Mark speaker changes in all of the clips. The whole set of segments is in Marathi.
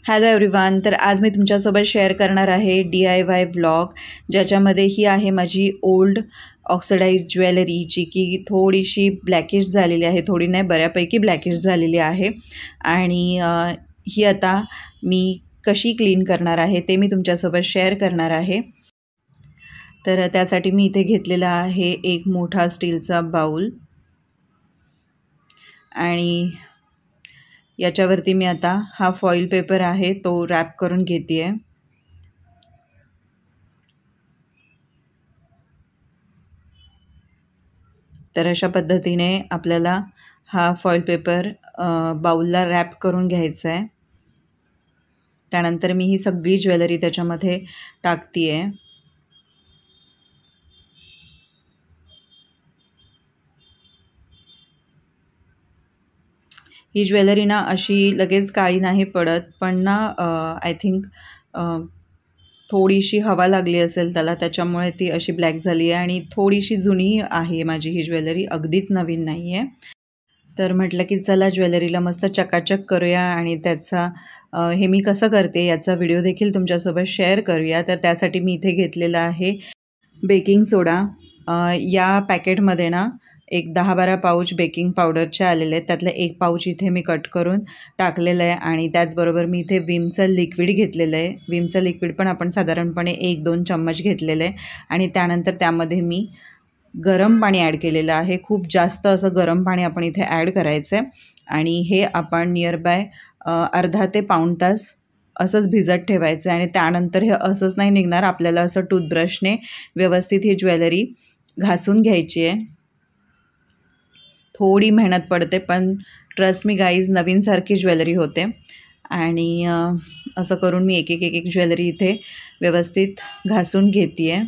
Speaker 1: Hello everyone. तर आज मी तुमच्यासोबत शेअर करणार आहे DIY व्लॉग, ज्याच्यामध्ये ही आहे माझी ओल्ड ऑक्सिडाइज ज्वेलरी, जी की थोडीशी ब्लॅकिश झालेली आहे. थोडी नाही, बऱ्यापैकी ब्लॅकिश झालेली आहे. आणि ही आता मी कशी क्लीन करणार आहे ते मी तुमच्यासोबत शेअर करणार आहे. तर त्यासाठी मी इथे घेतलेला आहे एक मोठा स्टीलचा बाऊल, आणि याच्यावरती मी आता हा फॉईल पेपर आहे तो रॅप करून घेते आहे. तर अशा पद्धतीने आपल्याला हा फॉईल पेपर बाऊलला रॅप करून घ्यायचा आहे. त्यानंतर मी ही सगळी ज्वेलरी त्याच्यामध्ये टाकते आहे. ही ज्वेलरी ना अशी लगेच काळी नाही पडत, पण ना आय थिंक थोडीशी हवा लागली असेल त्याला, त्याच्यामुळे ती अशी ब्लॅक झाली आहे. आणि थोडीशी जुनी आहे माझी ही ज्वेलरी, अगदीच नवीन नाही आहे. तर म्हटलं की चला ज्वेलरीला मस्त चकाचक करूया, आणि त्याचा हे मी कसं करते याचा व्हिडिओ देखील तुमच्यासोबत शेअर करूया. तर त्यासाठी मी इथे घेतलेला आहे बेकिंग सोडा. या पॅकेटमध्ये ना एक 10-12 पाऊच बेकिंग पावडरचे आलेले आहेत. त्यातलं एक पाऊच इथे मी कट करून टाकलेलं आहे. आणि त्याचबरोबर मी इथे विमचं लिक्विड घेतलेलं आहे. विमचं लिक्विड पण आपण साधारणपणे 1-2 चम्मच घेतलेलं आहे. आणि त्यानंतर त्यामध्ये मी गरम पाणी ॲड केलेलं आहे. खूप जास्त असं गरम पाणी आपण इथे ॲड करायचं आहे. आणि हे आपण नियरबाय अर्धा ते पाऊण तास असंच भिजत ठेवायचं आहे. आणि त्यानंतर हे असंच नाही निघणार, आपल्याला असं टूथब्रशने व्यवस्थित ही ज्वेलरी घासून घ्यायची आहे. थोडी मेहनत पडते, पण ट्रस्ट मी गाईज, नवीनसारखी ज्वेलरी होते. आणि असं करून मी एक एक ज्वेलरी इथे व्यवस्थित घासून घेते आहे.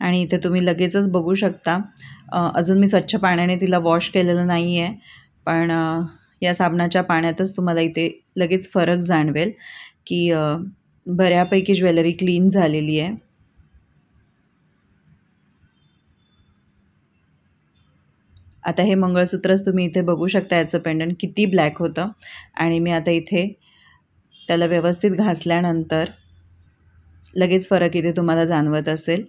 Speaker 1: आणि इथे तुम्ही लगेचच बघू शकता, अजून मी स्वच्छ पाण्याने तिला वॉश केलेलं नाही आहे, पण या साबणाच्या पाण्यातच तुम्हाला इथे लगेच फरक जाणवेल की बऱ्यापैकी ज्वेलरी क्लीन झालेली आहे. आता हे मंगळसूत्रच तुम्ही इथे बघू शकता, याचं पेंडंट किती ब्लॅक होतं. आणि मी आता इथे त्याला व्यवस्थित घासल्यानंतर लगेच फरक इथे तुम्हाला जाणवत असेल.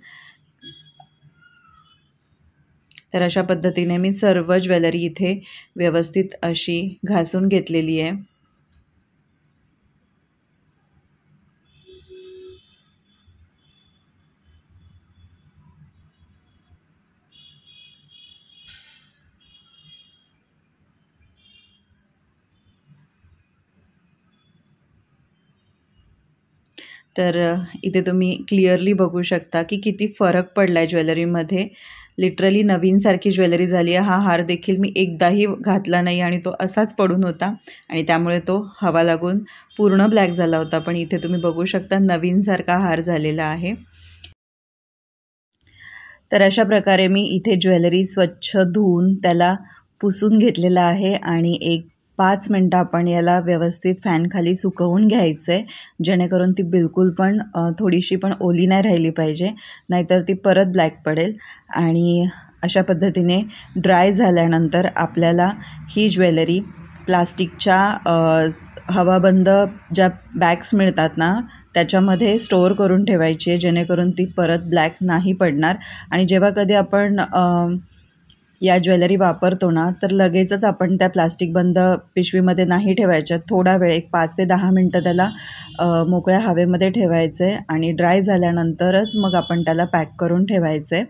Speaker 1: तर अशा पद्धतीने मी सर्व ज्वेलरी इथे व्यवस्थित अशी घासून घेतलेली आहे. तर इथे तुम्ही क्लिअरली बघू शकता की किती फरक पडला आहे ज्वेलरीमध्ये. लिटरली नवीनसारखी ज्वेलरी झाली आहे. हा हार देखील मी एकदाही घातला नाही आणि तो असाच पडून होता, आणि त्यामुळे तो हवा लागून पूर्ण ब्लॅक झाला होता. पण इथे तुम्ही बघू शकता नवीनसारखा हार झालेला आहे. तर अशा प्रकारे मी इथे ज्वेलरी स्वच्छ धुवून त्याला पुसून घेतलेला आहे. आणि एक 5 मिनटं आपण याला व्यवस्थित फॅनखाली सुकवून घ्यायचं आहे, जेणेकरून ती बिलकुल पण थोडीशी पण ओली नाही राहिली पाहिजे, नाहीतर ती परत ब्लॅक पडेल. आणि अशा पद्धतीने ड्राय झाल्यानंतर आपल्याला ही ज्वेलरी प्लास्टिकच्या हवाबंद ज्या बॅग्स मिळतात ना, त्याच्यामध्ये स्टोअर करून ठेवायची आहे, जेणेकरून ती परत ब्लॅक नाही पडणार. आणि जेव्हा कधी आपण या ज्वेलरी वापरतो ना, तर लगेचच आपण त्या प्लास्टिक बंद पिशवीमध्ये नाही ठेवायच्या. थोडा वेळ, एक 5 ते 10 मिनटं त्याला मोकळ्या हवेमध्ये ठेवायचं आहे, आणि ड्राय झाल्यानंतरच मग आपण त्याला पॅक करून ठेवायचं आहे.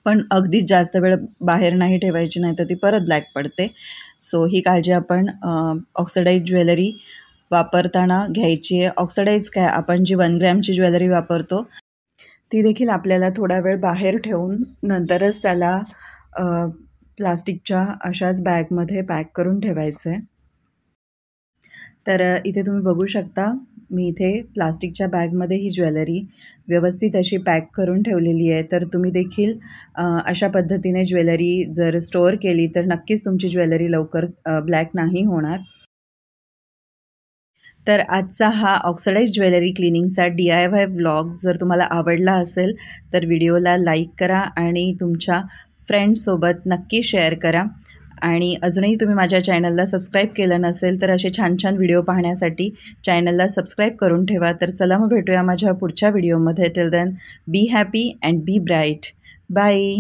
Speaker 1: पण अगदीच जास्त वेळ बाहेर नाही ठेवायची, नाही तर ती परत ब्लॅक पडते. सो ही काळजी आपण ऑक्सिडाइज ज्वेलरी वापरताना घ्यायची आहे. ऑक्सिडाइज काय, आपण जी 1 ग्रॅमची ज्वेलरी वापरतो ती देखील आपल्याला थोडा वेळ बाहेर ठेवून नंतरच त्याला प्लास्टिकच्या अशाच बॅगमध्ये पॅक करून ठेवायचं आहे. तर इथे तुम्ही बघू शकता, मी इथे प्लास्टिकच्या बॅगमध्ये ही ज्वेलरी व्यवस्थित अशी पॅक करून ठेवलेली आहे. तर तुम्ही देखील अशा पद्धतीने ज्वेलरी जर स्टोअर केली तर नक्कीच तुमची ज्वेलरी लवकर ब्लॅक नाही होणार. तर आजचा हा ऑक्सिडाइज ज्वेलरी क्लिनिंगचा DIY व्लॉग जर तुम्हाला आवडला असेल तर व्हिडिओला लाईक करा आणि तुमच्या फ्रेंड्ससोबत नक्की शेअर करा. आणि अजूनही तुम्ही माझ्या चॅनलला सबस्क्राईब केलं नसेल तर असे छान छान व्हिडिओ पाहण्यासाठी चॅनलला सबस्क्राईब करून ठेवा. तर चला मग भेटूया माझ्या पुढच्या व्हिडिओमध्ये. Till then be happy and be bright. Bye.